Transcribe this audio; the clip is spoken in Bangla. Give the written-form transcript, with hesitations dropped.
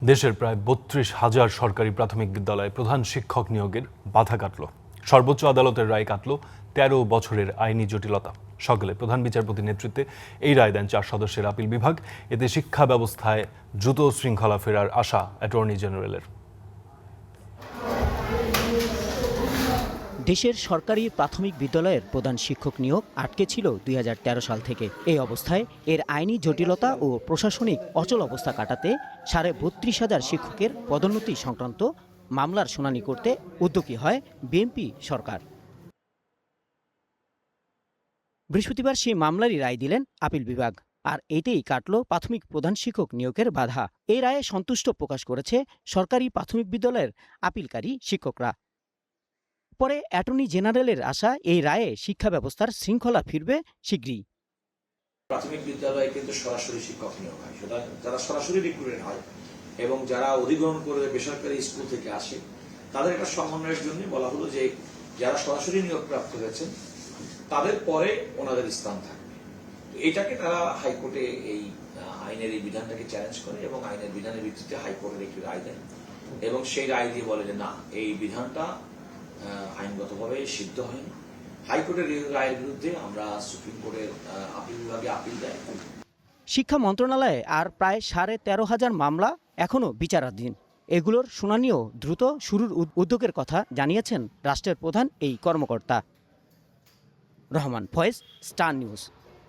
দেশের প্রায় ৩২,০০০ সরকারি প্রাথমিক বিদ্যালয়ে প্রধান শিক্ষক নিয়োগের বাধা কাটল। সর্বোচ্চ আদালতের রায় কাটল ১৩ বছরের আইনি জটিলতা। সকালে প্রধান বিচারপতির নেতৃত্বে এই রায় দেন ৪ সদস্যের আপিল বিভাগ। এতে শিক্ষা ব্যবস্থায় দ্রুত শৃঙ্খলা ফেরার আশা অ্যাটর্নি জেনারেলের। দেশের সরকারি প্রাথমিক বিদ্যালয়ের প্রধান শিক্ষক নিয়োগ আটকে ছিল ২০১৩ সাল থেকে। এই অবস্থায় এর আইনি জটিলতা ও প্রশাসনিক অচল অবস্থা কাটাতে ৩২,৫০০ শিক্ষকের পদোন্নতি সংক্রান্ত মামলার শুনানি করতে উদ্যোগী হয় বিএনপি সরকার। বৃহস্পতিবার সেই মামলারই রায় দিলেন আপিল বিভাগ। আর এতেই কাটল প্রাথমিক প্রধান শিক্ষক নিয়োগের বাধা। এই রায়ে সন্তুষ্ট প্রকাশ করেছে সরকারি প্রাথমিক বিদ্যালয়ের আপিলকারী শিক্ষকরা। পরে অ্যাটর্নি জেনারেলের আশা, এই রায়ে শিক্ষা ব্যবস্থার শৃঙ্খলা ফিরবে শীঘ্রই। প্রাথমিক বিদ্যালয়ে কিন্তু সরাসরি শিক্ষক নিয়োগ হয়, সুতরাং যারা সরাসরি রিক্রুটেড হয় এবং যারা অধিগ্রহণ করে বেসরকারি স্কুল থেকে আসে তাদের একটা সমন্বয়ের জন্য বলা হলো যে যারা সরাসরি নিয়োগ প্রাপ্ত হয়েছেন তাদের পরে ওনাদের স্থান থাকবে। এটাকে তারা হাইকোর্টে এই আইনের এই বিধানটাকে চ্যালেঞ্জ করে এবং আইনের বিধানের ভিত্তিতে হাইকোর্টের একটি রায় দেন এবং সেই রায় দিয়ে বলে যে না, এই বিধানটা আইনগতভাবে সিদ্ধ হয়নি। হাইকোর্টের রায়ের বিরুদ্ধে আমরা সুপ্রিম কোর্টের আপিল বিভাগে আপিল দেয়। শিক্ষা মন্ত্রণালয়ে আর প্রায় ১৩,৫০০ মামলা এখনও বিচারাধীন। এগুলোর শুনানিও দ্রুত শুরুর উদ্যোগের কথা জানিয়েছেন রাষ্ট্রের প্রধান এই কর্মকর্তা। Rahman Faiz, Star news.